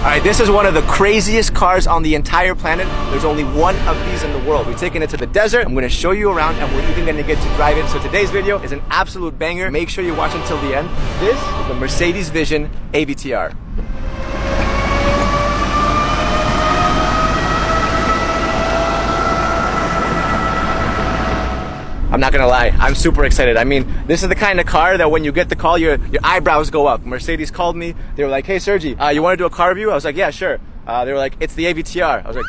Alright, this is one of the craziest cars on the entire planet. There's only one of these in the world. We're taking it to the desert. I'm going to show you around and we're even going to get to drive it. So today's video is an absolute banger. Make sure you watch until the end. This is the Mercedes Vision AVTR. I'm not gonna lie, I'm super excited. I mean, this is the kind of car that when you get the call, your eyebrows go up. Mercedes called me. They were like, hey Sergi, you want to do a car review? I was like, yeah, sure. They were like, it's the AVTR. I was like,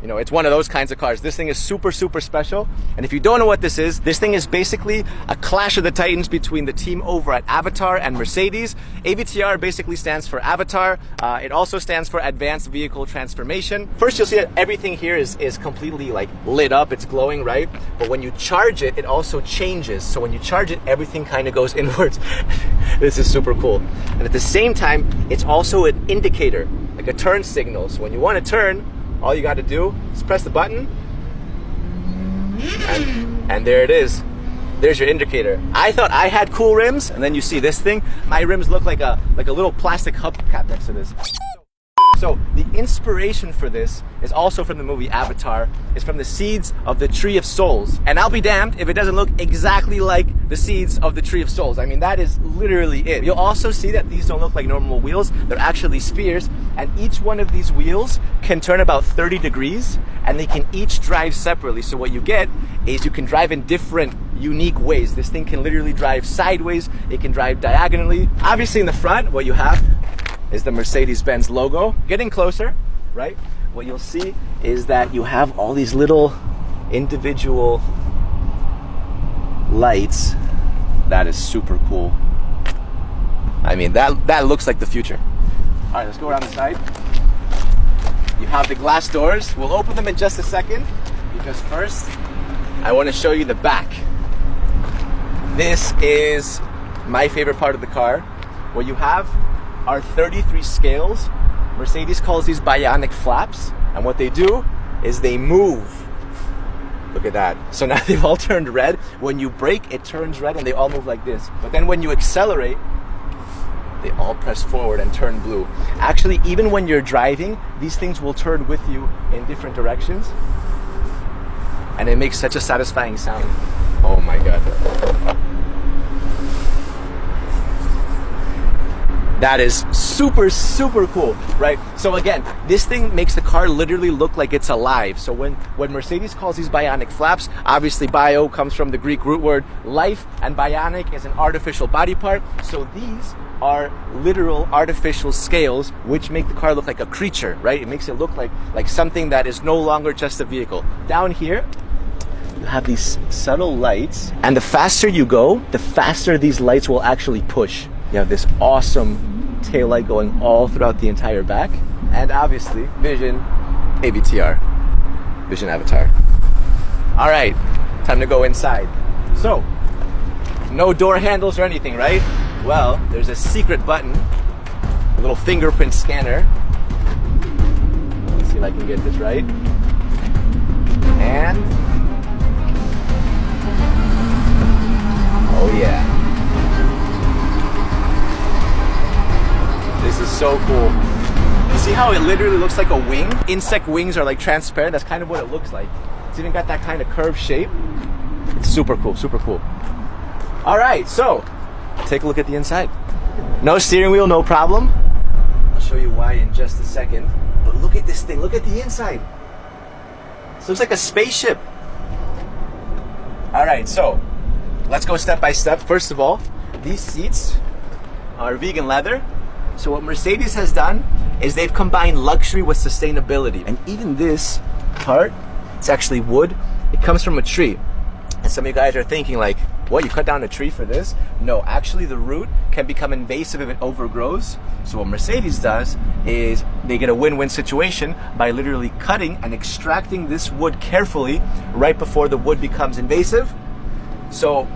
you know, it's one of those kinds of cars. This thing is super, super special. And if you don't know what this thing is basically a clash of the titans between the team over at AVTR and Mercedes. AVTR basically stands for Avatar. It also stands for Advanced Vehicle Transformation. First, you'll see that everything here is completely like lit up. It's glowing, right? But when you charge it, it also changes. So when you charge it, everything kind of goes inwards. This is super cool. And at the same time, it's also an indicator, like a turn signal. So when you want to turn, all you got to do is press the button, and there it is. There's your indicator. I thought I had cool rims, and then you see this thing. My rims look like a little plastic hubcap next to this. So the inspiration for this is also from the movie Avatar. It's from the seeds of the Tree of Souls. And I'll be damned if it doesn't look exactly like the seeds of the Tree of Souls. I mean, that is literally it. You'll also see that these don't look like normal wheels. They're actually spheres. And each one of these wheels can turn about 30 degrees and they can each drive separately. So what you get is you can drive in different unique ways. This thing can literally drive sideways. It can drive diagonally. Obviously in the front, what you have is the Mercedes-Benz logo. Getting closer, right? What you'll see is that you have all these little individual lights. That is super cool. I mean, that looks like the future. All right, let's go around the side. You have the glass doors. We'll open them in just a second because first, I want to show you the back. This is my favorite part of the car. What you have are 33 scales. Mercedes calls these bionic flaps, and what they do is they move. Look at that. So now they've all turned red. When you brake, it turns red and they all move like this. But then when you accelerate, they all press forward and turn blue. Actually, even when you're driving, these things will turn with you in different directions. And it makes such a satisfying sound. Oh my God. That is super, super cool, right? So again, this thing makes the car literally look like it's alive. So when Mercedes calls these bionic flaps, obviously bio comes from the Greek root word life, and bionic is an artificial body part. So these are literal artificial scales which make the car look like a creature, right? It makes it look like something that is no longer just a vehicle. Down here, you have these subtle lights, and the faster you go, the faster these lights will actually push. You have this awesome taillight going all throughout the entire back. And obviously, Vision AVTR. Vision Avatar. All right, time to go inside. So, no door handles or anything, right? Well, there's a secret button, a little fingerprint scanner. Let's see if I can get this right. And, oh yeah. This is so cool. You see how it literally looks like a wing? Insect wings are like transparent. That's kind of what it looks like. It's even got that kind of curved shape. It's super cool, super cool. All right, so take a look at the inside. No steering wheel, no problem. I'll show you why in just a second. But look at this thing, look at the inside. This looks like a spaceship. All right, so let's go step by step. First of all, these seats are vegan leather. So what Mercedes has done is they've combined luxury with sustainability. And even this part, it's actually wood. It comes from a tree. And some of you guys are thinking like, what, you cut down a tree for this? No, actually the root can become invasive if it overgrows. So what Mercedes does is they get a win-win situation by literally cutting and extracting this wood carefully right before the wood becomes invasive. So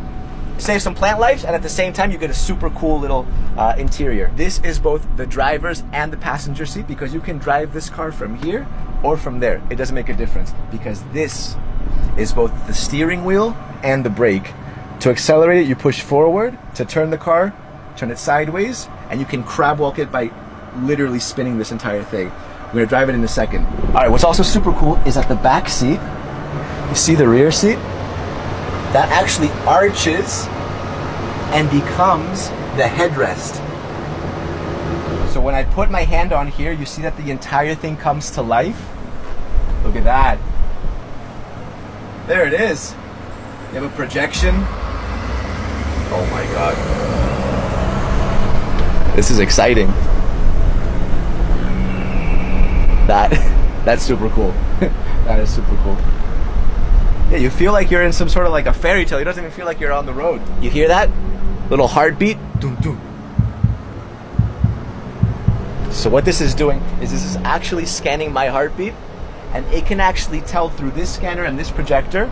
save some plant life, and at the same time you get a super cool little interior. This is both the driver's and the passenger seat because you can drive this car from here or from there. It doesn't make a difference because this is both the steering wheel and the brake. To accelerate it, you push forward. To turn the car, turn it sideways, and you can crab walk it by literally spinning this entire thing. I'm gonna drive it in a second. All right, what's also super cool is at the back seat, you see the rear seat? That actually arches and becomes the headrest. So when I put my hand on here, you see that the entire thing comes to life. Look at that. There it is. You have a projection. Oh my God. This is exciting. That's super cool. That is super cool. Yeah, you feel like you're in some sort of like a fairy tale. It doesn't even feel like you're on the road. You hear that? Little heartbeat. Dum, dum. So what this is doing is this is actually scanning my heartbeat, and it can actually tell through this scanner and this projector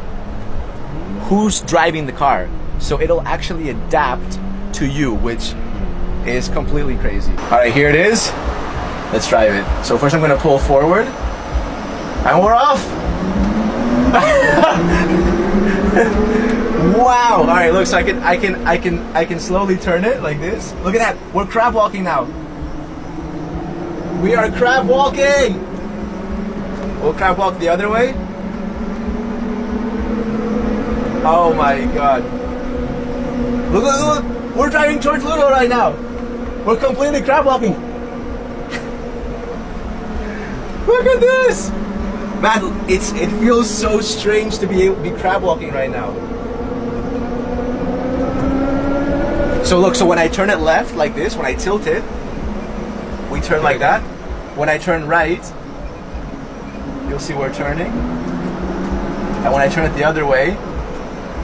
who's driving the car. So it'll actually adapt to you, which is completely crazy. All right, here it is. Let's drive it. So first I'm gonna pull forward, and we're off. Wow. All right, look, so I can slowly turn it like this. Look at that. We're crab walking now. We are crab walking. We'll crab walk the other way. Oh my God. Look, look, look. We're driving towards Ludo right now. We're completely crab walking. Look at this. Man, it feels so strange to be crab walking right now. So look, so when I turn it left like this, when I tilt it, we turn like that. When I turn right, you'll see we're turning. And when I turn it the other way,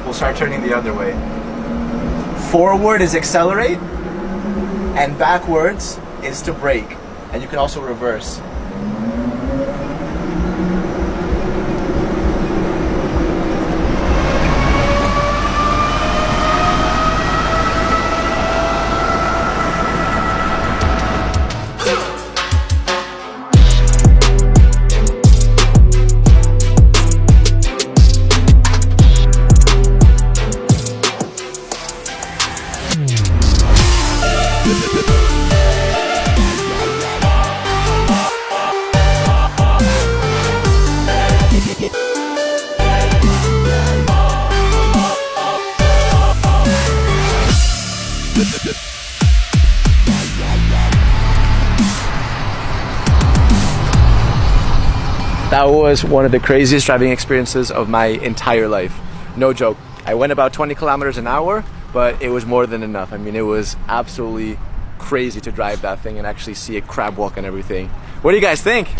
we'll start turning the other way. Forward is accelerate, and backwards is to brake. And you can also reverse. That was one of the craziest driving experiences of my entire life. No joke. I went about 20 kilometers an hour, but it was more than enough. I mean, it was absolutely crazy to drive that thing and actually see it crab walk and everything. What do you guys think?